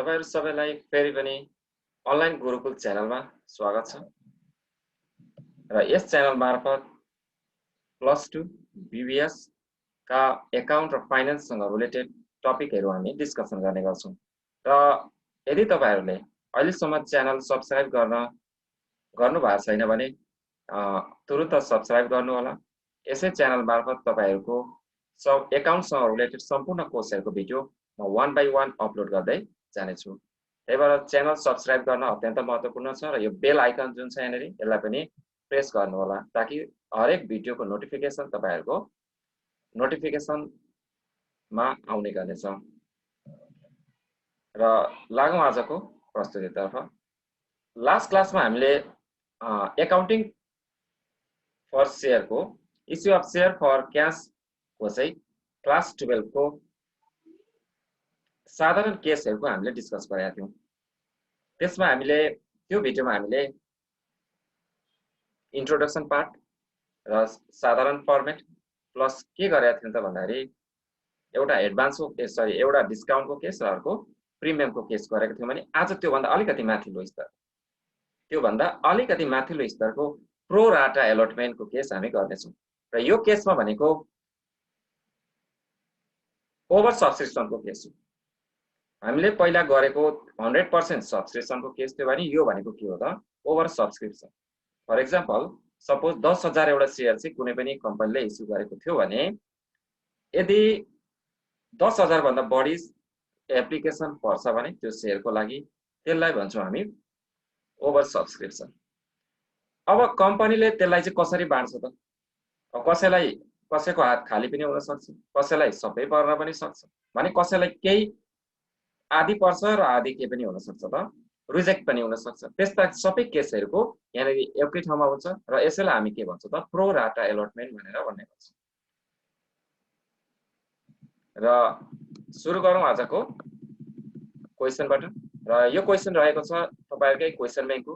तपाईहरु सबैलाई फेरि पनि अनलाइन गुरुकुल च्यानलमा स्वागत छ र यस च्यानल मार्फत +2 बीबीएस का एकाउन्ट र फाइनान्ससँग रिलेटेड टपिकहरु हामी डिस्कसन गर्ने गर्छौं र यदि तपाईहरुले अहिलेसम्म च्यानल सब्स्क्राइब गर्नु भएको छैन भने तुरुन्त सब्स्क्राइब गर्नु होला। यसै च्यानल मार्फत तपाईहरुको सब एकाउन्टसँग रिलेटेड सम्पूर्ण कोर्सहरुको भिडियो म 1 बाइ 1 अपलोड गर्दै जानेछु। त्यही भएर च्यानल सब्स्क्राइब गर्न अत्यन्त महत्त्वपूर्ण छ र यो बेल आइकन जुन छ यहाँनेरि यसलाई पनि प्रेस गर्नु होला ताकि हरेक भिडियोको नोटिफिकेसन तपाईहरुको नोटिफिकेसनमा आउने गर्नेछ। र लागौं आजको प्रस्तुतितर्फ। लास्ट क्लासमा हामीले एकाउन्टिङ फर शेयर को issue of share for cash को चाहिँ क्लास 12 को साधारण केसहरुको हामीले डिस्कस गरेका थियौं। त्यसमा हामीले त्यो भिडियोमा हामीले इन्ट्रोडक्सन पार्ट र साधारण फर्मेट प्लस के गरेका थियौं त भन्दाखेरि एउटा एडभान्सको केस एउटा डिस्काउन्टको केस र अर्को प्रिमियमको केस गरेका थियौं भने आज त्यो भन्दा अलिकति माथिल्लो स्तर त्यो भन्दा अलिकति माथिल्लो स्तरको प्रो राटा एलोटमेन्टको केस हामी गर्नेछौं र यो केसमा भनेको ओभर सब्सक्रिप्सनको केस हो। हामीले पहिला गरेको 100% सब्सक्रिप्सनको केस थियो भने यो भनेको के हो त oversubscription. For example suppose 10,000 एउटा शेयर चाहिँ कुनै पनि कम्पनीले इस्यु गरेको थियो भने यदि 10,000 भन्दा बढी एप्लिकेसन पर्छ भने त्यो शेयरको लागि त्यसलाई भन्छौं हामी ओभर सब्सक्रिप्सन। अब कम्पनीले त्यसलाई चाहिँ कसरी बाँड्छ त? कसैको हात खाली पनि हुन सक्छ, कसैलाई सबै पर्न पनि सक्छ भने कसैलाई केही आधी पर्छ र आधी के पनि हुन सक्छ त रिजेक्ट पनि हुन सक्छ। त्यस्ता सबै केसहरुको यहाँनेरि एकै ठाउँमा हुन्छ र यसैलाई हामी के भन्छौं त प्रो राटा एलोटमेन्ट भनेर भन्ने गर्छौं। र सुरु गरौं आजको क्वेशनबाट र यो क्वेशन रहेको छ तपाईहरुकै क्वेशन बैंकको।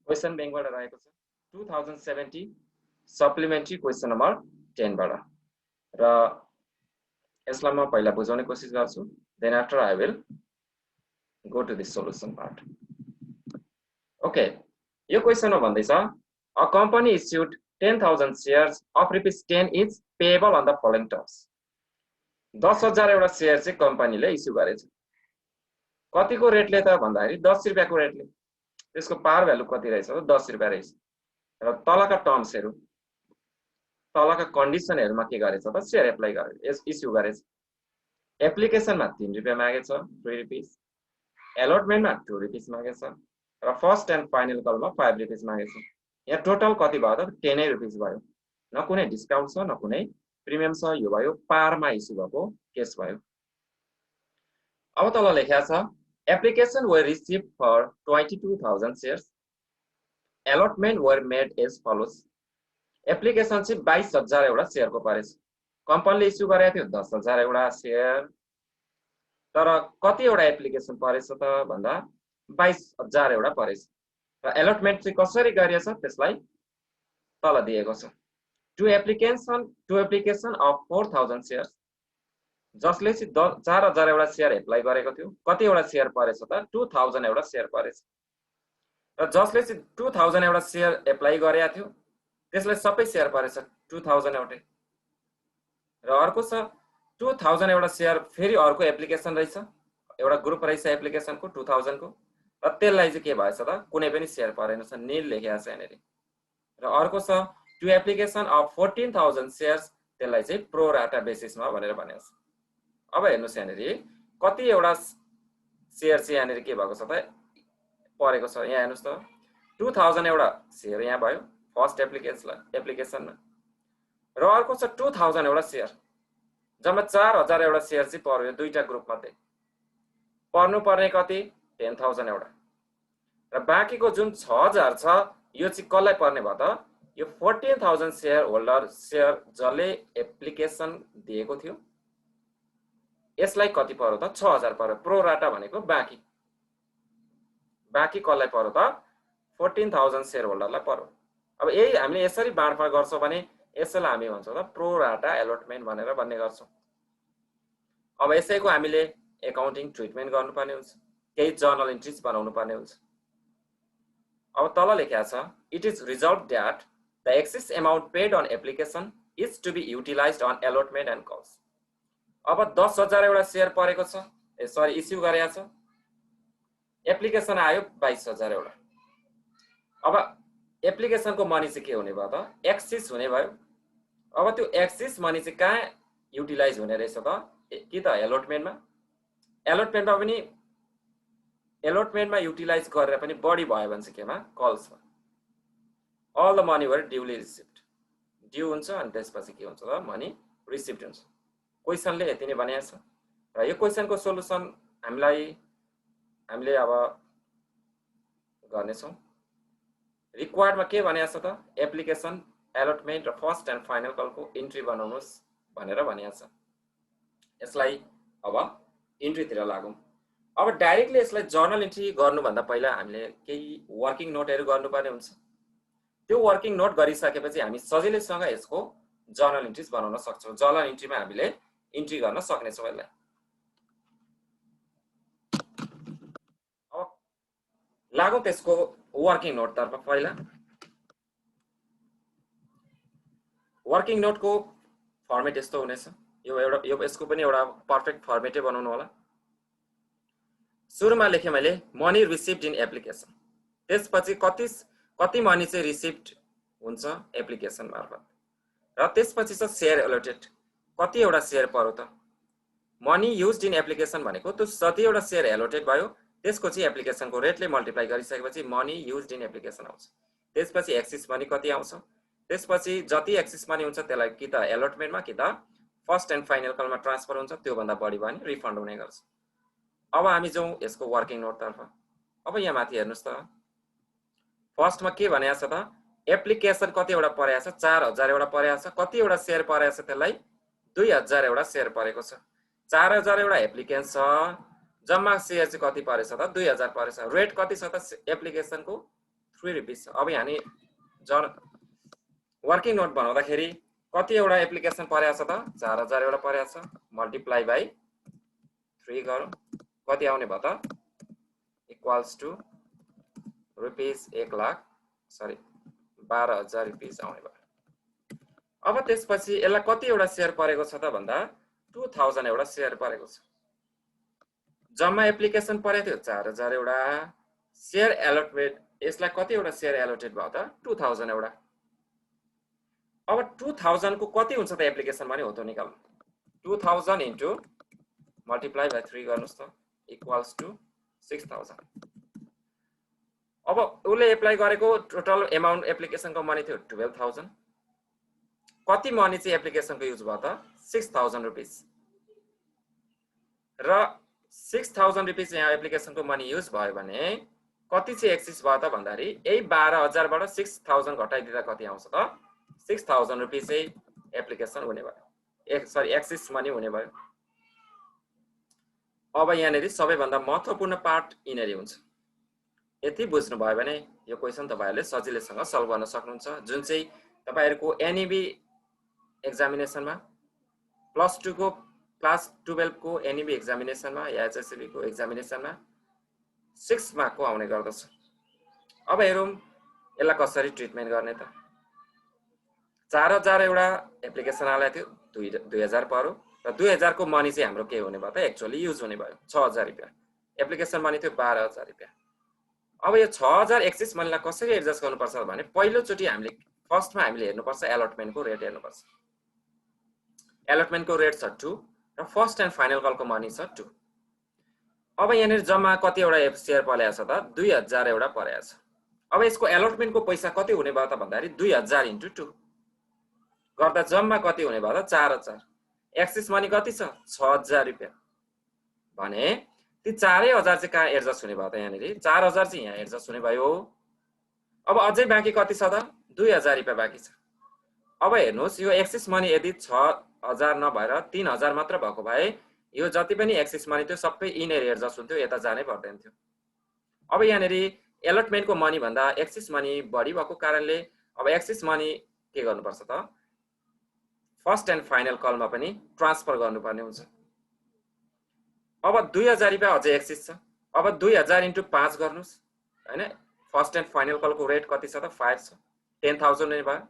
क्वेशन बैंकबाट रहेको छ 2070 सप्लिमेन्ट्री क्वेशन नम्बर 10 बाट र यसलाई म पहिला बुझाउने कोसिस गर्छु then after I will go to the solution part. Okay, यो क्वेशनमा भन्दैछ a company issued 10,000 shares of ₹10 each payable on the following terms। 10,000 एउटा शेयर चाहिँ कम्पनीले इस्यु गरेछ। कतिको रेटले त भन्दाखेरि 10 रुपैयाँको रेटले। त्यसको पार भ्यालु कति रहेछ त 10 रुपैयाँ रहेछ र तलका टर्म्सहरु तलका कन्डिसनहरुमा के गरेछ त शेयर एप्लाई गरेछ इस्यु गरेछ। एप्लिकेसनमा 3 रुपैयाँ मागेछ 3 रुपैयाँ, एलोटमेन्टमा 2 रुपैयाँ मागेछ र फर्स्ट एन्ड फाइनल कलमा 5 रुपैयाँ मागेछ। यहाँ टोटल कति भयो त 10 रुपैयाँ भयो। न कुनै डिस्काउन्ट छ न कुनै प्रिमियम छ, यो भयो पारमा इस्यु भएको केस भयो। अब तल लेखेको छ application were received for 22,000 shares, allotment were made as follows। Application चाहिँ 22,000 एउटा शेयरको परेछ। कम्पनीले इस्यु गरेको थियो 10,000 एउटा शेयर, तर कति एउटा एप्लिकेसन परेछ त भन्दा 22,000 एउटा परेछ र एलोटमेन्ट चाहिँ कसरी गरिएछ त्यसलाई तल दिएको छ। टु एप्लिकेसन अफ 4,000 shares, जसले चाहिँ 4,000 एउटा शेयर एप्लाई गरेको थियो। कति एउटा शेयर परेछ त 2,000 एउटा शेयर परेछ र जसले चाहिँ 2,000 एउटा शेयर एप्लाई गरेको थियो त्यसलाई सबै शेयर परेछ 2,000 एउटै र अर्को छ 2,000 एउटा शेयर फेरि अर्को एप्लिकेसन रहेछ, एउटा ग्रुप रहेछ एप्लिकेसनको 2,000 को र त्यसलाई चाहिँ के भएछ त कुनै पनि शेयर परेन छ, नील लेखेको छ यहाँनेरि। र अर्को छ टु एप्लिकेसन अफ 14,000 shares, त्यसलाई चाहिँ प्रो राटा बेसिसमा भनेर भनेको छ। अब हेर्नुस् यहाँनेरि कति एउटा शेयर चाहिँ यहाँनेरि के भएको छ त परेको छ। यहाँ हेर्नुस् त 2,000 एउटा शेयर यहाँ भयो फर्स्ट एप्लिकेसनमा र अर्को छ 2,000 एउटा शेयर, जम्मा 4,000 एउटा शेयर चाहिँ पर्यो दुईटा ग्रुप मध्ये। पर्नु पर्ने कति 10,000 एउटा र बाँकीको जुन 6,000 छ यो चाहिँ कसलाई पर्ने भयो त यो 14,000 शेयर होल्डर शेयर जसले एप्लिकेसन दिएको थियो यसलाई कति पर्यो त 6,000 पर्यो। प्रो राटा भनेको बाँकी कसलाई पर्यो त 14,000 शेयर होल्डरलाई पर्यो। अब यही हामीले यसरी बाँडफाँड गर्छौं भने यसैलाई हामी भन्छौँ त प्रो राटा एलोटमेन्ट भनेर भन्ने गर्छौँ। अब यसैको हामीले एकाउन्टिङ ट्रिटमेन्ट गर्नुपर्ने हुन्छ, केही जर्नल इन्ट्रिज बनाउनु पर्ने हुन्छ। अब तल लेखेको छ it is resolve that the excess amount paid on application is to be utilised on allotment and calls. अब 10,000 एउटा शेयर परेको छ, सरी इस्यु गरेको छ, एप्लिकेसन आयो 22,000 एउटा। अब एप्लिकेसनको मनी चाहिँ के हुने भयो त एक्सिस हुने भयो। अब त्यो एक्सिस मनी चाहिँ कहाँ युटिलाइज हुने रहेछ त कि त एलोटमेन्टमा। एलोटमेन्टमा पनि एलोटमेन्टमा युटिलाइज गरेर पनि बढी भयो भने चाहिँ केमा कल्समा all the money were duly received, due हुन्छ अनि त्यसपछि के हुन्छ त मनी रिसिप्ड हुन्छ। क्वेसनले यति नै भनेको छ र यो क्वेसनको सोलुसन हामीले अब गर्नेछौँ। रिक्वायर्डमा के भनेको छ त एप्लिकेसन एलोटमेन्ट र फर्स्ट एन्ड फाइनल कलको इन्ट्री बनाउनुहोस् भनेर भनेको छ। यसलाई अब इन्ट्रीतिर लागौँ। अब डाइरेक्टली यसलाई जर्नल इन्ट्री गर्नुभन्दा पहिला हामीले केही वर्किङ नोटहरू गर्नुपर्ने हुन्छ। त्यो वर्किङ नोट गरिसकेपछि हामी सजिलैसँग यसको जर्नल इन्ट्रिज बनाउन सक्छौँ। जर्नल इन्ट्रीमा हामीले इन्ट्री गर्न सक्नेछौँ यसलाई। अब लागौँ त्यसको वर्किङ नोटतर्फ। पहिला वर्किङ नोटको फर्मेट यस्तो हुनेछ। यो यसको पनि एउटा पर्फेक्ट फर्मेटै बनाउनु होला। सुरुमा लेखेँ मैले मनी रिसिप्ड इन एप्लिकेसन, त्यसपछि कति मनी चाहिँ रिसिप्ड हुन्छ एप्लिकेसन मार्फत, र त्यसपछि छ शेयर एलोटेड, कति एउटा शेयर पर्यो त। मनी युज्ड इन एप्लिकेसन भनेको त्यो जति एउटा शेयर एलोटेड भयो त्यसको चाहिँ एप्लिकेसनको रेटले मल्टिप्लाई गरिसकेपछि मनी युज्ड इन एप्लिकेसन आउँछ। त्यसपछि एक्सिस मनी कति आउँछ, त्यसपछि जति एक्सिस मनी हुन्छ त्यसलाई कि त एलोटमेन्टमा कि त फर्स्ट एन्ड फाइनल कलमा ट्रान्सफर हुन्छ, त्योभन्दा बढी भयो भने रिफन्ड हुने गर्छ। अब हामी जाउँ यसको वर्किङ नोटतर्फ। अब यहाँ माथि हेर्नुहोस् त फर्स्टमा के भनेको छ त एप्लिकेसन कति एउटा परेको छ 4,000 एउटा परेको छ, कति एउटा शेयर परेको छ त्यसलाई 2,000 एउटा शेयर परेको छ। 4,000 एउटा एप्लिकेन्ट छ, जम्मा शेयर चाहिँ कति परेछ त 2,000 परेछ। रेट कति छ त एप्लिकेसनको 3 रुपिस छ। अब हामी वर्किङ नोट बनाउँदाखेरि कति एउटा एप्लिकेसन परेको छ त 4,000 एउटा परेको छ, मल्टिप्लाई बाई 3 गरौँ, कति आउने भयो त इक्वल्स टु रुपिस 12,000 रुपिस आउने भयो। अब त्यसपछि यसलाई कति एउटा शेयर परेको छ त भन्दा 2,000 एउटा शेयर परेको छ। जम्मा एप्लिकेसन परेको थियो 4,000 एउटा, शेयर एलोटमेन्ट यसलाई कति एउटा शेयर एलोटेड भयो त 2,000 एउटा। अब 2,000 को कति हुन्छ त एप्लिकेसन मनी हो त निकाल्नु। 2,000 इन्टु मल्टिप्लाई बाई 3 गर्नुहोस् त इक्वल्स टु 6,000। अब उसले एप्लाई गरेको टोटल एमाउन्ट एप्लिकेसनको मनी थियो 12,000। कति मनी चाहिँ एप्लिकेसनको युज भयो त 6,000 रुपिस, र 6,000 रुपिस यहाँ एप्लिकेसनको मनी युज भयो भने कति चाहिँ एक्सिस भयो त भन्दाखेरि यही 12,000 बाट 6,000 घटाइदिँदा कति आउँछ त 6,000 रुपिस चाहिँ एप्लिकेसन हुने भयो, सरी एक्सिस मनी हुने भयो। अब यहाँनेरि सबैभन्दा महत्त्वपूर्ण पार्ट यिनेरि हुन्छ। यति बुझ्नु भयो भने यो क्वेसन तपाईहरुले सजिलैसँग सल्भ गर्न सक्नुहुन्छ, जुन चाहिँ तपाईहरुको एनईबी एक्जामिनेसनमा प्लस 2 को क्लास 12 को एनईबी एक्जामिनेसनमा या एचएससीबी को एक्जामिनेसनमा 6 मार्क को आउने गर्दछ। अब हेरौं यसलाई कसरी ट्रिटमेन्ट गर्ने त। 4,000 एउटा एप्लिकेसन आले थियो, 2,000 पर्यो र 2,000 को मनी चाहिँ हाम्रो के हुने भयो त एक्चुअली युज हुने भयो 6,000 रुपैयाँ। एप्लिकेसन मनी थियो 12,000 रुपैयाँ। अब यो 6,000 एक्सिस मनीलाई कसरी एडजस्ट गर्नुपर्छ भने पहिलो चोटी हामीले फर्स्टमा हामीले हेर्नुपर्छ एलोटमेन्टको रेट हेर्नुपर्छ। एलोटमेन्टको रेट छ 2 र फर्स्ट एन्ड फाइनल कलको मनी छ 2। अब यहाँनेर जम्मा कति एउटा शेयर परेको छ त 2,000 एउटा परेको छ। अब यसको एलोटमेन्टको पैसा कति हुने भयो त भन्दाखेरि 2,000 इन्टु 2 गर्दा जम्मा कति हुने भयो त 4,000। एक्सिस मनी कति छ 6,000 रुपैयाँ भने ती 4,000 चाहिँ कहाँ एडजस्ट हुने भयो त यहाँनेर 4,000 चाहिँ यहाँ एडजस्ट हुने भयो। अब अझै बाँकी कति छ त 2,000 रुपैयाँ बाँकी छ। अब हेर्नुस् यो एक्सिस मनी यदि 6,000 नभएर 3,000 मात्र भएको भए यो जति पनि एक्सिस मनी थियो सबै यिनेर एडजस्ट हुन्थ्यो, यता जानै पर्दैन थियो। अब यहाँनेर एलोटमेन्टको मनी भन्दा एक्सिस मनी बढी भएको कारणले अब एक्सिस मनी के गर्नुपर्छ त फर्स्ट एन्ड फाइनल कलमा पनि ट्रान्सफर गर्नुपर्ने हुन्छ। अब 2000 रुपैयाँ अझै एक्सिस छ। अब 2000 × 5 गर्नुस् हैन। फर्स्ट एन्ड फाइनल कलको रेट कति छ त 5 छ। 10000 हुने भयो।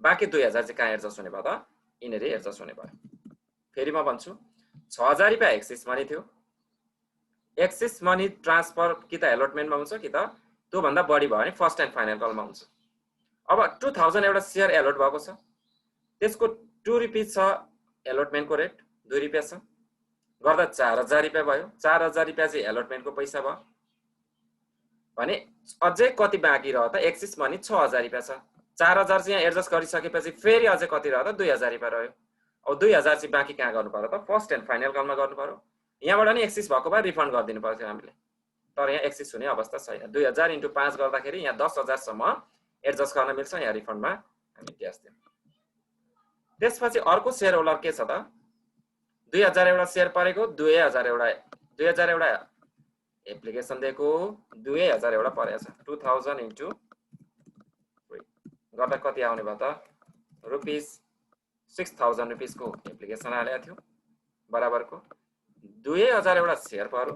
बाँकी 2000 चाहिँ कहाँ एडजस्ट हुने भयो त यिनेरी एडजस्ट हुने भयो। फेरि म भन्छु 6000 रुपैयाँ एक्सिस मनी थियो। एक्सिस मनी ट्रान्सफर कि त एलोटमेन्टमा हुन्छ कि त त्यो भन्दा बढी भयो भने फर्स्ट एन्ड फाइनल कलमा हुन्छ। अब 2000 एउटा शेयर एलोट भएको छ। त्यसको 2 रुपैयाँ छ एलोटमेन्टको रेट, 2 रुपैयाँ छ। गर्दा 4000 रुपैयाँ भयो। 4000 रुपैयाँ चाहिँ एलोटमेन्टको पैसा भयो भने अझै कति बाँकी रह्यो त एक्सिस मनी 6000 रुपैयाँ छ। 4000 चाहिँ यहाँ एडजस्ट गरिसकेपछि फेरि अझै कति रह्यो त 2000 रुपैयाँ रह्यो। अब 2000 चाहिँ बाँकी कहाँ गर्नु पर्यो त फर्स्ट एन्ड फाइनल कलमा गर्नु पर्यो। यहाँबाट नि एक्सिस भएको भए रिफन्ड गरिदिनु पर्थ्यो हामीले, तर यहाँ एक्सिस हुने अवस्था छैन। 2000 × 5 गर्दाखेरि यहाँ 10000 सम्म एडजस्ट गर्न मिल्छ। यहाँ रिफन्डमा हामी क्यास दियौँ। त्यसपछि अर्को शेयर होल्डर के छ त 2000 एउटा शेयर परेको, 2000 एउटा एप्लिकेसन दिएको, 2000 एउटा परेको छ। 2000 × 3 गर्दा कति आउने भयो त ₹6000 रुपैयाँको एप्लिकेसन हालेको थियो बराबरको 2000 एउटा शेयर पर्यो।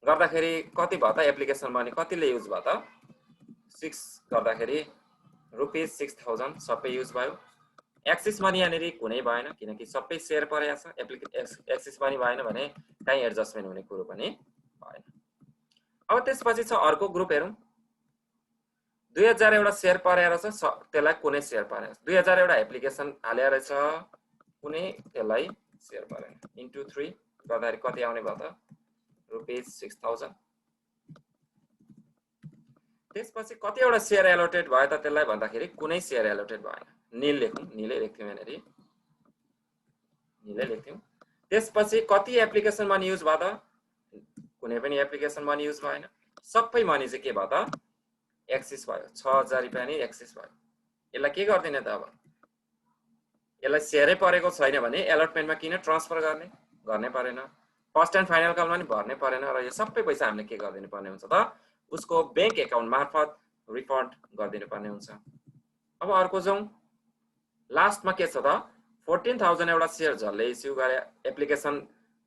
गर्दाखेरि कति भयो त एप्लिकेसन मनी कतिले युज भयो त 6 गर्दाखेरि ₹6000 सबै युज भयो। एक्सिस मनी यहाँनेरि कुनै भएन किनकि सबै शेयर परेको छ। एक्सिस मनी भएन भने कहीँ एडजस्टमेन्ट हुने कुरो पनि भएन। अब त्यसपछि छ अर्को ग्रुप हेरौँ। 2000 एउटा शेयर परेको छ, त्यसलाई कुनै शेयर परेन। 2000 एउटा एप्लिकेसन हालेको रहेछ, कुनै त्यसलाई शेयर परेन। इन्टु 3 गर्दाखेरि कति आउने भयो त ₹6000। त्यसपछि कति एउटा शेयर एलोटेड भयो त त्यसलाई भन्दाखेरि कुनै शेयर एलोटेड भएन। नील लेखौँ, नीलै लेख्थ्यौँ यहाँनेरि, नीलै लेख्थ्यौँ। त्यसपछि कति एप्लिकेसन मनी युज भयो त कुनै पनि एप्लिकेसन मनी युज भएन। सबै मनी चाहिँ के भयो त एक्सिस भयो। 6000 रुपैयाँ नि एक्सिस भयो। यसलाई के गर्दिने त अब यसलाई शेयरै परेको छैन भने एलोटमेन्टमा किन ट्रान्सफर गर्ने परेन। फर्स्ट एन्ड फाइनल कलमा नि भर्नै परेन र यो सबै पैसा हामीले के गरिदिनु पर्ने हुन्छ त उसको बैंक एकाउन्ट मार्फत रिफन्ड गरिदिनु पर्ने हुन्छ। अब अर्को जाउँ। लास्टमा के छ त 14000 एउटा शेयर जसले इस्यु गरे एप्लिकेसन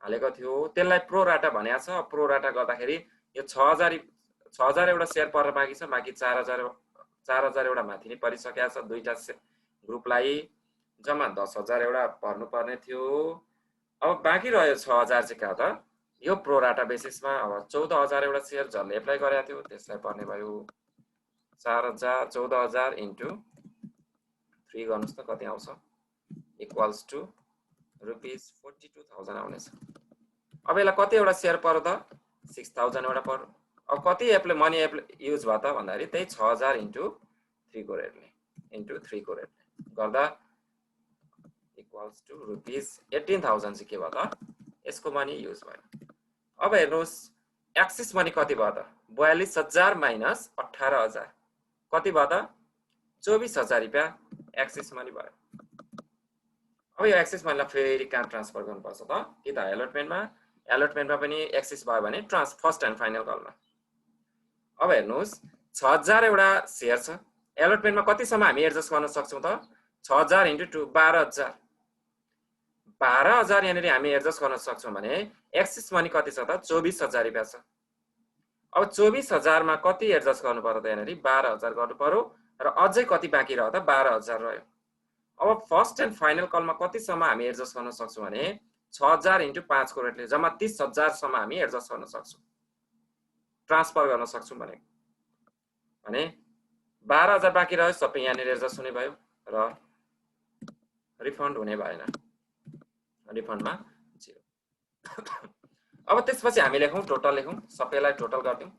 हालेको थियो त्यसलाई प्रो राटा भनेको छ। प्रो राटा गर्दाखेरि यो 6000 एउटा शेयर पर्न बाँकी छ। बाँकी 4000 एउटा माथि नै परिसकेको छ। दुईटा ग्रुपलाई जम्मा 10000 एउटा भर्नुपर्ने थियो। अब बाँकी रह्यो 6000 चाहिँ कहाँ त यो प्रो राटा बेसिसमा। अब 14000 एउटा शेयर जसले एप्लाई गरेको थियो त्यसलाई पर्ने भयो 14000 × 3 गर्नुस् त कति आउँछ इक्वल्स टु ₹42000 आउनेछ। अब यसलाई कति एउटा शेयर पर्यो त 6000 एउटा पर्यो। अब कति मनी युज भयो त भन्दाखेरि त्यही 6000 × 3 को रेटले गर्दा इक्वल्स टु ₹18000 चाहिँ के भयो त यसको मनी युज भयो। अब हेर्नुहोस् एक्सिस मनी कति भयो त 42000 माइनस 18000 कति भयो त 24000 रुपैयाँ एक्सिस मनी भयो। अब यो एक्सिस मनीलाई फेरि कहाँ ट्रान्सफर गर्नुपर्छ त कि त एलोटमेन्टमा पनि एक्सिस भयो भने फर्स्ट एन्ड फाइनल कलमा। अब हेर्नुहोस् 6000 एउटा शेयर छ। एलोटमेन्टमा कतिसम्म हामी एडजस्ट गर्न सक्छौँ त 6000 × 2 12000 यहाँनिर हामी एडजस्ट गर्न सक्छौँ भने एक्सिस मनी कति छ त 24000 रुपैयाँ छ। अब 24000 मा कति एडजस्ट गर्नु पर्यो त यहाँनिर 12000 गर्नु पर्यो र अझै कति बाँकी रह्यो त 12000 रह्यो। अब फर्स्ट एन्ड फाइनल कलमा कतिसम्म हामी एडजस्ट गर्न सक्छौँ भने 6000 × 5 को रेटले जम्मा 30000 सम्म हामी एडजस्ट गर्न सक्छौँ, ट्रान्सफर गर्न सक्छौँ भने 12000 बाँकी रह्यो। सबै यहाँनिर एडजस्ट हुने भयो र रिफन्ड हुने भएन, रिफन्डमा 0। अब त्यसपछि हामी लेखौँ टोटल लेखौँ, सबैलाई टोटल गर्दियौँ।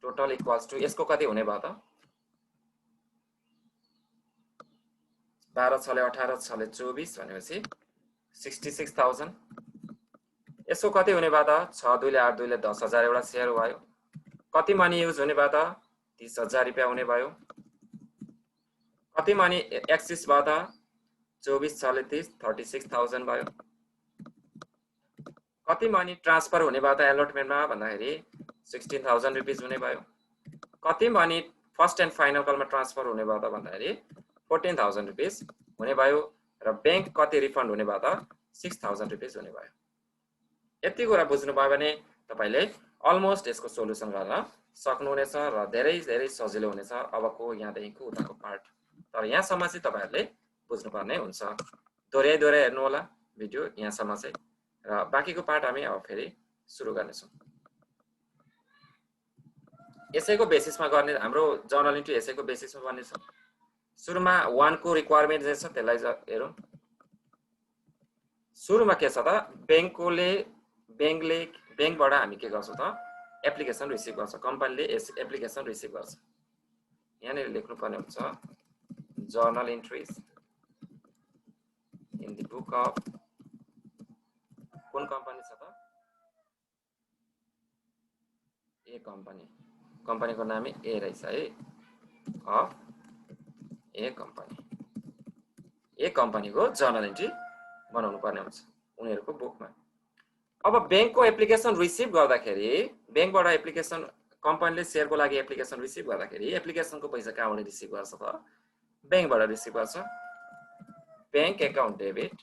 टोटल इक्वल्स टु यसको कति हुने भयो त 12 6 18 6 24 भनेपछि 66000। यसको कति हुने भयो त 6 2 8 2 10000 एउटा शेयर भयो। कति मनी युज हुने भयो त 30000 रुपैयाँ हुने भयो। कति मनी एक्सिस भयो त 24 6 30 36000 भयो। कति मनी ट्रान्सफर हुने भयो त एलोटमेन्टमा भन्दाखेरि 16000 रुपैयाँ हुने भयो। कति मनी फर्स्ट एन्ड फाइनल कलमा ट्रान्सफर हुने भयो त भन्दाखेरि 14000 रुपैयाँ हुने भयो र बैंक कति रिफन्ड हुने भयो त 6000 रुपैयाँ हुने भयो। यति कुरा बुझ्नुभयो भने तपाईले अलमोस्ट यसको सोलुसन गर्न सक्नुहुनेछ र धेरै धेरै सजिलो हुनेछ अबको यहाँदेखिको उताको पार्ट। तर यहाँसम्म चाहिँ तपाईहरुले बुझ्नुपर्ने हुन्छ। दोहोर्याइ दोहोर्याइ हेर्नु होला भिडियो यहाँसम्म चाहिँ र बाँकीको पार्ट हामी अब फेरि सुरु गर्नेछौँ। यसैको बेसिसमा गर्ने हाम्रो जर्नल इन्ट्री यसैको बेसिसमा बन्नेछ। सुरुमा 1 को रिक्वायरमेन्ट जे छ त्यसलाई हेरौँ। सुरुमा के छ त बैंकबाट हामी के गर्छौं त एप्लिकेसन रिसिभ गर्छ। कम्पनीले एप्लिकेसन रिसिभ गर्छ। यहाँ लेख्नु पर्ने हुन्छ journal entries in the book of कुन कम्पनी छ त ए कम्पनी। कम्पनीको नाम ए रहेछ है अफ ए कम्पनी। ए कम्पनीको जर्नल इन्ट्री बनाउनु पर्ने हुन्छ उनीहरुको बुकमा। अब बैंकको एप्लिकेसन रिसिभ गर्दाखेरि बैंकबाट एप्लिकेसन कम्पनीले शेयरको लागि एप्लिकेसन रिसिभ गर्दाखेरि एप्लिकेसनको पैसा कहाँबाट रिसिभ गर्छ त बैंकबाट रिसिभ गर्छ। Bank account debit.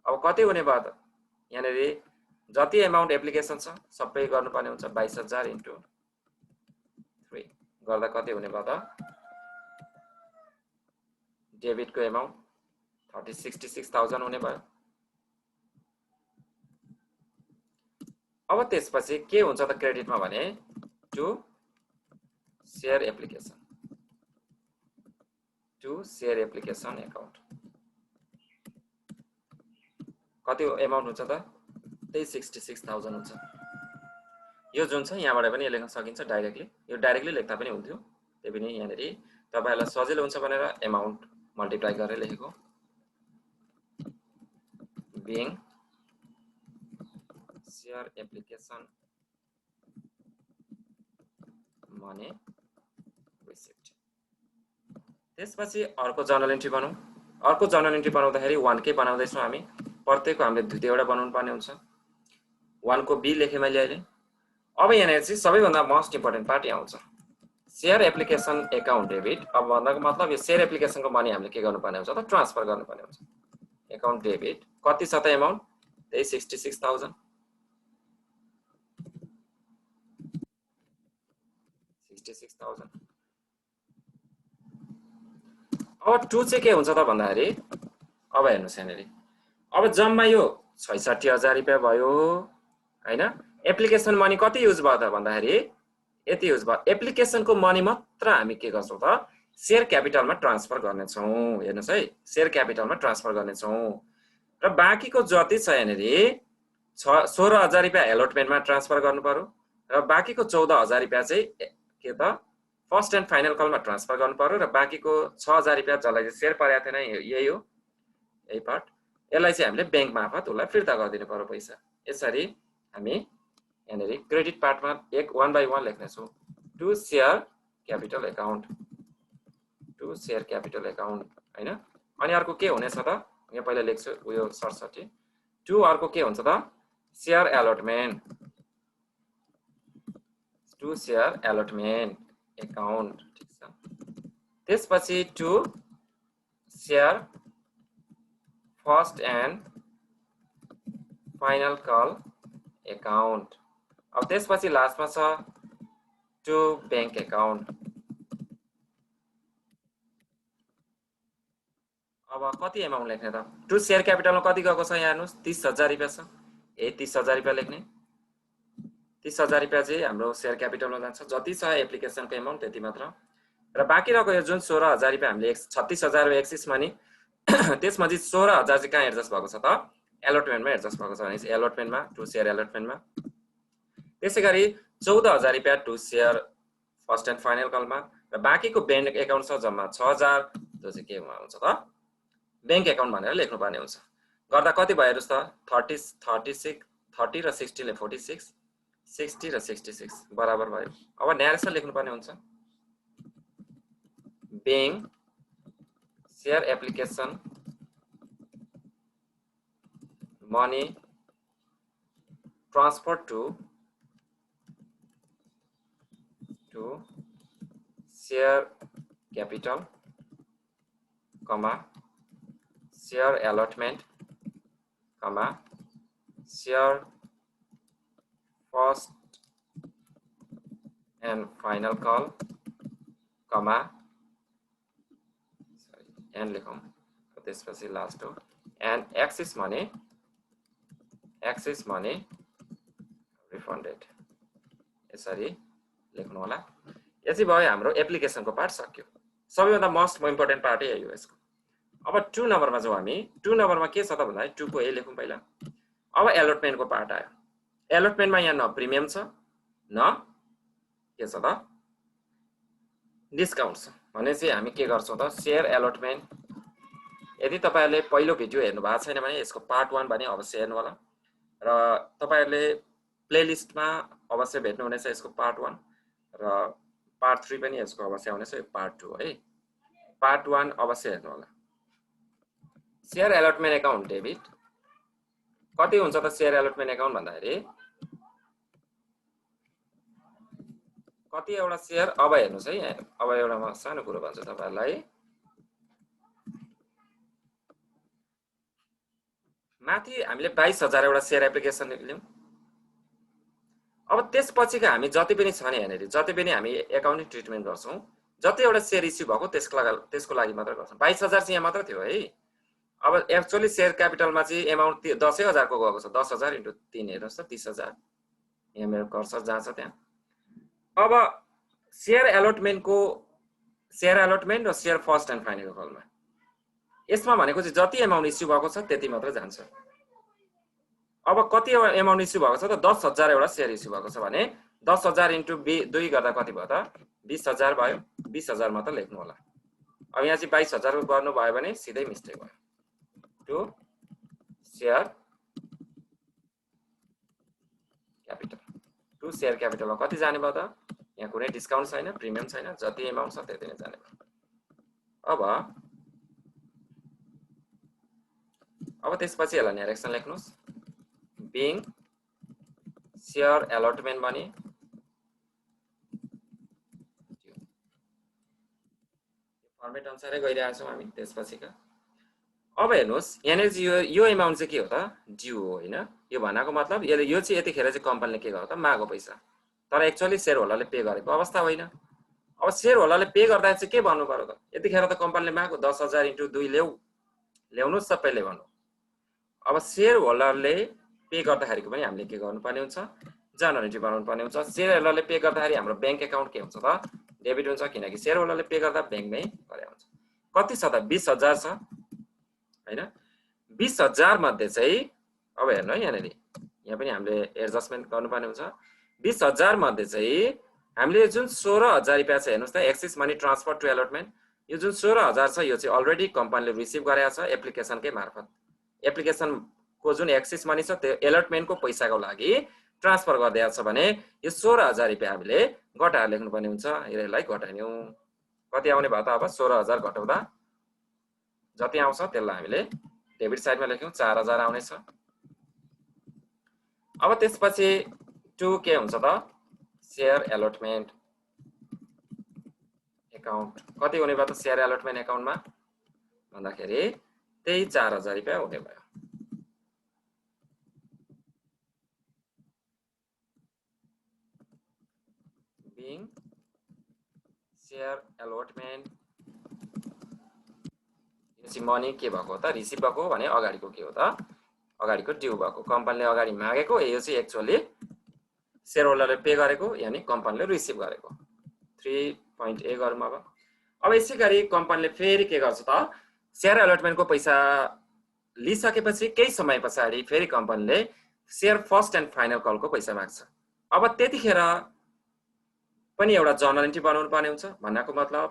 अब कति हुने भयो त यहाँनेरि जति एमाउन्ट एप्लिकेसन छ सबै गर्नुपर्ने हुन्छ 22000 इन्टु 3 गर्दा कति हुने भयो त डेबिटको एमाउन्ट 3066000 हुने भयो। अब त्यसपछि के हुन्छ त क्रेडिटमा भने टु शेयर एप्लिकेसन एकाउन्ट कति एमाउन्ट हुन्छ त त्यही 66000 हुन्छ। यो जुन छ यहाँबाट पनि लेख्न सकिन्छ डाइरेक्टली। यो डाइरेक्टली लेख्दा पनि हुन्थ्यो। त्यही पनि यहाँनेरि तपाईहरुलाई सजिलो हुन्छ भनेर एमाउन्ट मल्टिप्लाई गरेर लेखेको। Being share application money receipt. त्यसपछि अर्को जर्नल इन्ट्री बनाऊ। अर्को जर्नल इन्ट्री बनाउँदाखेरि 1 के बनाउँदैछौँ हामी। प्रत्येकको हामीले दुईवटा बनाउनु पर्ने हुन्छ। 1 को बी लेखे मैले अहिले। अब यहाँ चाहिँ सबैभन्दा मोस्ट इम्पोर्टेन्ट पार्ट यहाँ आउँछ शेयर एप्लिकेसन एकाउन्ट डेबिट। अब भन्दाको मतलब यो शेयर एप्लिकेसनको मनी हामीले के गर्नुपर्ने हुन्छ त ट्रान्सफर गर्नुपर्ने हुन्छ। एकाउन्ट डेबिट कति छ त एमाउन्ट त्यही 66000 अब 2 चाहिँ के हुन्छ त भन्दाखेरि अब हेर्नुस् यहाँनेरि अब जम्मा यो 66000 रुपैयाँ भयो हैन। एप्लिकेसन मनी कति युज भयो त भन्दाखेरि यति युज भयो। एप्लिकेसनको मनी मात्र हामी के गर्छौं त शेयर क्यापिटलमा ट्रान्सफर गर्नेछौं। हेर्नुस् है शेयर क्यापिटलमा ट्रान्सफर गर्नेछौं र बाँकीको जति छ यहाँनेरि 16000 रुपैयाँ एलोटमेन्टमा ट्रान्सफर गर्नु पर्यो र बाँकीको 14000 रुपैयाँ चाहिँ के त फर्स्ट एन्ड फाइनल कलमा ट्रान्सफर गर्नु पर्यो र बाँकीको 6000 रुपैयाँ जसलाई शेयर परेको थिएन यही हो यही पार्ट यसलाई चाहिँ हामीले बैंक मार्फत उसलाई फिर्ता गरिदिनु पर्यो पैसा। यसरी हामी यहाँनेरि क्रेडिट पार्टमा 1 बाइ 1 लेख्ने छौं। टु शेयर क्यापिटल एकाउन्ट हैन। अनि अर्को के हुनेछ त यहाँ पहिला लेख्छु उयो सरसटी। टु अर्को के हुन्छ त share allotment to share allotment account ठीक छ। त्यसपछि to share first and final call account. अब त्यसपछि लास्टमा छ टु बैंक एकाउन्ट। अब कति एमाउन्ट लेख्ने त टु शेयर क्यापिटलमा कति गएको छ यहाँ हेर्नुस् 30000 रुपैयाँ छ। 30000 रुपैयाँ लेख्ने। 30000 रुपैयाँ चाहिँ हाम्रो शेयर क्यापिटलमा जान्छ। जति छ एप्लिकेसनको एमाउन्ट त्यति मात्र र बाँकी रहेको यो जुन 16000 रुपैयाँ हामीले 36000 र एक्सिस मनी त्यसमा चाहिँ 16000 चाहिँ कहाँ एडजस्ट भएको छ त एलोटमेन्टमा एडजस्ट भएको छ भने एलोटमेन्टमा टु शेयर एलोटमेन्टमा। त्यसैगरी 14000 रुपैयाँ to share first and final कलमा र बाँकीको बैंक एकाउन्ट छ जम्मा 6000 जो चाहिँ के हुन्छ त बैंक एकाउन्ट भनेर लेख्नुपर्ने हुन्छ। गर्दा कति भयो हेर्नुस् त 30 र 60 ले 46 60 र 66 बराबर भयो। अब न्यारेसन लेख्नुपर्ने हुन्छ bank share application money transfer to share capital comma share allotment comma share first and final call comma and लेखौं त्यसपछि लास्ट हो and access money refunded यसरी लेख्नु होला। यसै भयो हाम्रो एप्लिकेसनको पार्ट सक्यो। सबैभन्दा मोस्ट इम्पोर्टेन्ट पार्ट यही हो यसको। अब 2 नम्बरमा जाउँ हामी। 2 नम्बरमा के छ त भन्दा 2 को ए लेखौं पहिला। अब एलोटमेन्टको पार्ट आयो। एलोटमेन्टमा यहाँ न प्रिमियम छ न के छ त डिस्काउन्ट छ। भनेपछि हामी के गर्छौं त शेयर एलोटमेन्ट। यदि तपाईहरुले पहिलो भिडियो हेर्नु भएको छैन भने यसको पार्ट 1 भने अवश्य हेर्नु होला र तपाईहरुले प्लेलिस्टमा अवश्य भेट्नुहुनेछ यसको पार्ट 1 र पार्ट 3 पनि यसको अवश्य आउनेछ यो पार्ट 2 है। पार्ट 1 अवश्य हेर्नु होला। शेयर एलोटमेन्ट अकाउन्ट डेबिट कति हुन्छ त शेयर एलोटमेन्ट अकाउन्ट भन्दाखेरि कति एउटा शेयर अब हेर्नुस् है यहाँ अब एउटा म सानो कुरा भन्छु तपाईहरुलाई। माथि हामीले 22000 एउटा शेयर एप्लिकेसन ल्यायौं। अब त्यसपछिको हामी जति पनि छ नि यहाँनेरि जति पनि हामी एकाउन्टिङ ट्रिटमेन्ट गर्छौं जति एउटा शेयर इस्यु भएको त्यसको लागि मात्र गर्छौं। 22000 चाहिँ यहाँ मात्र थियो है। अब एक्चुअली शेयर क्यापिटलमा चाहिँ अमाउन्ट 10000 को गएको छ। 10000 * 3 हेर्नुस् त 30000 यहाँ मेरो कर्सर जहाँ छ त्यहाँ। अब शेयर एलोटमेन्ट र शेयर फर्स्ट एन्ड फाइनल कलमा यसमा भनेको चाहिँ जति अमाउन्ट इस्यु भएको छ त्यति मात्र जान्छ। अब कति अमाउन्ट इस्यु भएको छ त 10000 एउटा शेयर इस्यु भएको छ भने 10000 * 2 गर्दा कति भयो त 20000 भयो। 20000 मात्र लेख्नु होला। अब यहाँ चाहिँ 22000 को गर्नु भयो भने सिधै मिस्टेक भयो। टु शेयर क्यापिटल कति जाने भयो त यहाँ कुनै डिस्काउन्ट छैन प्रिमियम छैन जति अमाउन्ट छ त्यति नै जाने भयो। अब त्यसपछि यसलाई डाइरेक्सन लेख्नुस् being share allotment money format अनुसारै गइरहेका छौं हामी त्यसपछिका। अब हेर्नुस् यहाँ यो अमाउन्ट चाहिँ के हो त ड्यू हो हैन। यो भनेको मतलब यो चाहिँ यतिखेर चाहिँ कम्पनीले के गर्यो त मागो पैसा तर एक्चुअली शेयर होल्डरले पे गरेको अवस्था होइन। अब शेयर होल्डरले पे गर्दा चाहिँ के भन्नु पर्यो त यतिखेर त कम्पनीले मागो 10000 * 2 ल्याउनुस् सबैले भन्नु। अब शेयर होल्डरले पे गर्दाखेरिको पनि हामीले के गर्नुपर्ने हुन्छ जर्नल एन्ट्री बनाउनु पर्ने हुन्छ। शेयर होल्डरले पे गर्दाखेरि हाम्रो बैंक अकाउन्ट के हुन्छ त डेबिट हुन्छ किनकि शेयर होल्डरले पे गर्दा बैंकमै गरे हुन्छ। कति छ त 20000 छ हैन। 20000 मध्ये चाहिँ अब हेर्नु है यहाँ पनि हामीले एडजस्टमेन्ट गर्नुपर्ने हुन्छ। 20000 मध्ये चाहिँ हामीले जुन 16000 रुपैयाँ छ हेर्नुस् त excess money transfer to allotment यो जुन 16000 छ यो चाहिँ अलरेडी कम्पनीले रिसिभ गरेको छ एप्लिकेसनकै मार्फत। एप्लिकेसन को जुन एक्सेस मनी छ त्यो एलोटमेन्टको पैसाको लागि ट्रान्सफर गरिदिएको छ भने यो 16000 रुपैयाँ हामीले घटाएर लेख्नुपर्ने हुन्छ। यसलाई घटाइयौं कति आउने भयो त अब 16000 घटाउँदा जति आउँछ त्यसलाई हामीले डेबिट साइडमा लेख्यौं 4000 आउने छ। अब त्यसपछि 2 के हुन्छ त शेयर एलोटमेन्ट अकाउन्ट कति हुने भयो त शेयर एलोटमेन्ट अकाउन्टमा भन्दाखेरि त्यही 4000 रुपैयाँ हुने भयो। being share allotment यो चाहिँ मनी के भएको त रिसिभ भएको भने अगाडिको के हो त अगाडिको ड्यू भएको कम्पनीले अगाडि मागेको यो चाहिँ एक्चुअली शेयर होल्डरले पे गरेको यानी कम्पनीले रिसिभ गरेको। 3.a गरौँ अब यसैगरी कम्पनीले फेरि के गर्छ त शेयर एलोटमेन्टको पैसा लिइसकेपछि केही समय पछाडी फेरि कम्पनीले शेयर फर्स्ट एन्ड फाइनल कलको पैसा माग्छ। अब त्यतिखेर पनि एउटा जर्नल एन्ट्री बनाउनु पर्ने हुन्छ। भन्नको मतलब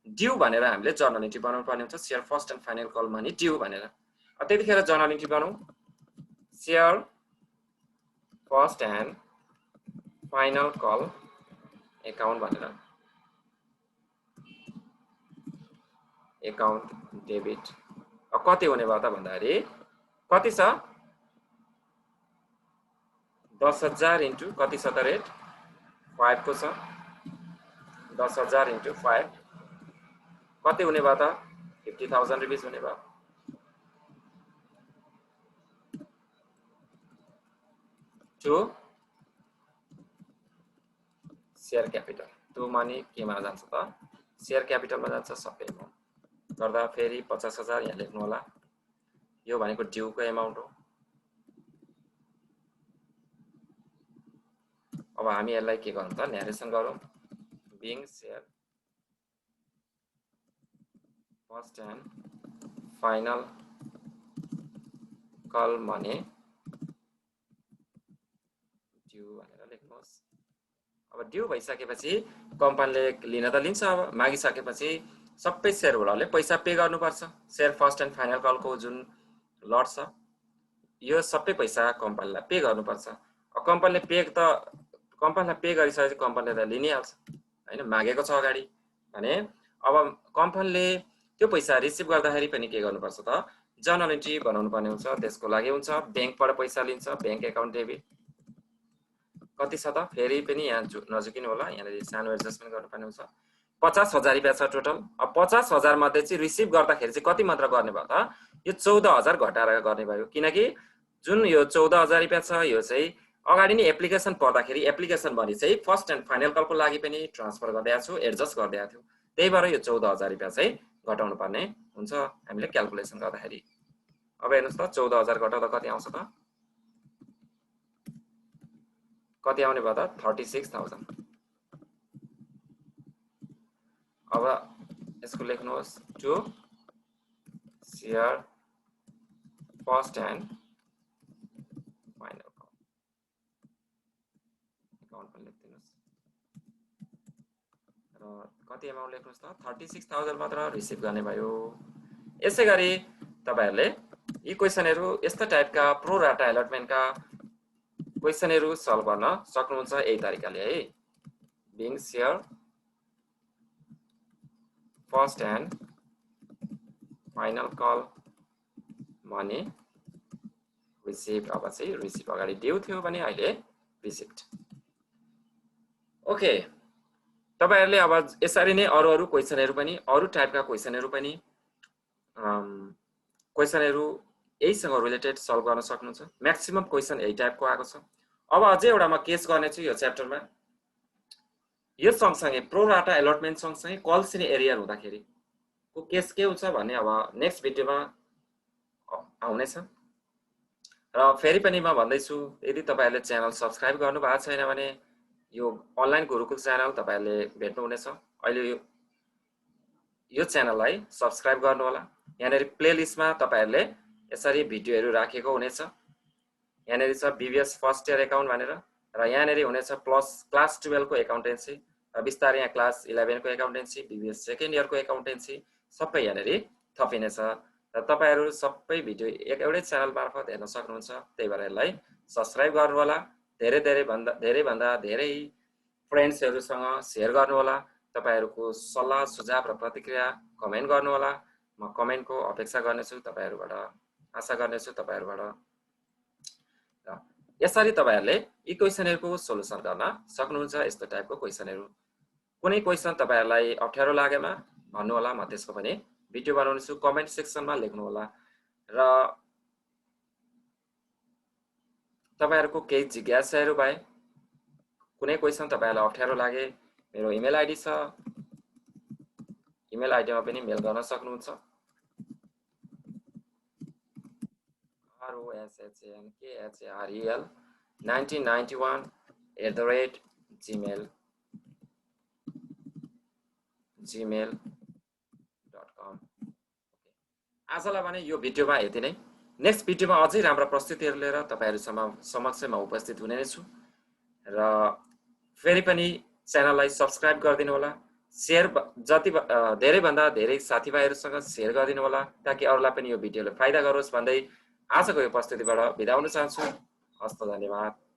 ड्यू भनेर हामीले जर्नल एन्ट्री बनाउनु पर्ने हुन्छ share first and final call money due भनेर। त्यतिखेर जर्नल एन्ट्री बनाऊ share first and final call account भनेर अकाउन्ट डेबिट। अब कति हुने भयो त भन्दाखेरि कति छ 10000 * कति छ त रेट 5 को छ 10000 * 5 कति हुने भयो त 50,000 रुपीस हुने भयो। To share capital, to money केमा जान्छ त शेयर क्यापिटलमा जान्छ सबै एमाउन्ट गर्दा फेरि 50,000 यहाँ लेख्नु होला। यो भनेको ड्यूको एमाउन्ट हो। अब हामी यसलाई के गरौँ त न्यारेसन गरौँ। Being share first and final call money due भनेर लेख्नुहोस्। अब ड्यू भइसकेपछि कम्पनीले लिन त लिन्छ। अब मागिसकेपछि सबै शेयर होल्डरले पैसा पे गर्नुपर्छ। शेयर फर्स्ट एन्ड फाइनल कलको जुन लट छ यो सबै पैसा कम्पनीलाई पे गर्नुपर्छ। कम्पनीले पे गरिसकेपछि कम्पनीले त लिनै हाल्छ हैन, मागेको छ अगाडि भने। अब कम्पनीले त्यो पैसा रिसिभ गर्दाखेरि पनि के गर्नुपर्छ त जर्नल एन्ट्री बनाउनु पर्ने हुन्छ। त्यसको लागि हुन्छ बैंकबाट पैसा लिन्छ, बैंक एकाउन्ट डेबिट कति छ त फेरि पनि यहाँ नझुकिनु होला, यहाँ सानो एडजस्टमेन्ट गर्नुपर्ने हुन्छ। 50,000 रुपैयाँ छ टोटल। अब 50,000 मध्ये चाहिँ रिसिभ गर्दाखेरि चाहिँ कति मात्र गर्ने भयो त यो 14,000 घटाएर गर्ने भयो। किनकि जुन यो 14,000 रुपैयाँ छ यो चाहिँ अगाडि नै एप्लिकेसन पर्दाखेरि एप्लिकेसन भनी चाहिँ फर्स्ट एन्ड फाइनल कलको लागि पनि ट्रान्सफर गरिदिएको छु, एडजस्ट गरिदिएको थियो। त्यही भएर यो 14,000 रुपैयाँ चाहिँ घटाउनु पर्ने हुन्छ हामीले क्याल्कुलेसन गर्दाखेरि। अब हेर्नुस् त 14,000 घटाउँदा कति आउँछ त, कति आउने भयो त 36,000। अब यसको लेख्नुहोस् to share first and final call account पनि लेख्दिनुस् र कति एमाउन्ट लेख्नुहोस् त 36,000 मात्र रिसिभ गर्ने भयो। यसै गरी तपाईहरुले यी क्वेशनहरु यस्ता टाइपका प्रो राटा अलटमेन्टका क्वेशनहरु सल्भ गर्न सक्नुहुन्छ यही तरिकाले है। Being share first and final call money receive. अब चाहिँ रिसिभ अगाडि ड्यू थियो भने अहिले रिसिभ्ड। ओके, तपाईहरुले अब यसरी नै अरु क्वेशनहरु पनि अरु टाइपका क्वेशनहरु पनि क्वेशनहरु यहीसँग रिलेटेड सल्भ गर्न सक्नुहुन्छ। म्याक्सिमम क्वेशन यही टाइपको आएको छ। अब अझै एउटा म केस गर्ने छु यो च्याप्टरमा। यो सँगसँगै प्रो राटा अलटमेन्ट सँगसँगै कल्सिनी एरियर हुँदाखेरि को केस के हुन्छ भन्ने अब नेक्स्ट भिडियोमा आउनेछ। र फेरि पनि म भन्दैछु यदि तपाईहरुले च्यानल सब्स्क्राइब गर्नु भएको छैन भने यो अनलाइन गुरुकुल च्यानल तपाईहरुले भेट्नु हुनेछ। अहिले यो च्यानललाई सब्स्क्राइब गर्नु होला। यहाँ प्लेलिस्टमा तपाईहरुले यसरी भिडियोहरु राखेको हुनेछ। यहाँ छ बीबीएस फर्स्ट इयर अकाउन्ट भनेर र यहाँ हुनेछ प्लस क्लास 12 को अकाउन्टेन्सी र बिस्तारै यहाँ क्लास 11 को अकाउन्टेन्सी, बीबीएस सेकेन्ड इयर को अकाउन्टेन्सी सबै यहाँ थपिनेछ र तपाईहरु सबै भिडियो एउटै च्यानल मार्फत हेर्न सक्नुहुन्छ। त्यही भएर यसलाई सब्स्क्राइब गर्नु होला। धेरै भन्दा धेरै फ्रेन्ड्सहरुसँग शेयर गर्नु होला। तपाईहरुको सल्लाह सुझाव र प्रतिक्रिया कमेन्ट गर्नु होला। म कमेन्टको अपेक्षा गर्नेछु तपाईहरुबाट, आशा गर्नेछु तपाईहरुबाट। यसरी तपाईहरुले यी क्वेशनहरुको सोलुसन गर्न सक्नुहुन्छ। यस्तो टाइपको क्वेशनहरु कुनै क्वेशन तपाईहरुलाई अप्ठ्यारो लागेमा भन्नु होला, म त्यसको पनि भिडियो बनाउने छु। कमेन्ट सेक्सनमा लेख्नु होला। र तपाईहरुको केही जिज्ञासाहरु भए कुनै क्वेशन तपाईहरुलाई अप्ठ्यारो लागे मेरो इमेल आईडी छ, इमेल आईडीमा पनि मेल गर्न सक्नुहुन्छ। roshan1991@gmail.com। आजलाई भने यो भिडियोमा यति नै। नेक्स्ट भिडियोमा अझै राम्रो प्रस्तुतिहरु लिएर तपाईहरु समक्षमा उपस्थित हुने छु। र फेरि पनि च्यानललाई सब्स्क्राइब गरिदिनु होला। शेयर जति धेरै भन्दा धेरै साथीभाइहरुसँग शेयर गरिदिनु होला ताकि अरूलाई पनि यो भिडियोले फाइदा गरोस् भन्दै आजको यो प्रस्तुतिबाट बिदा हुन चाहन्छु। हस्त, धन्यवाद।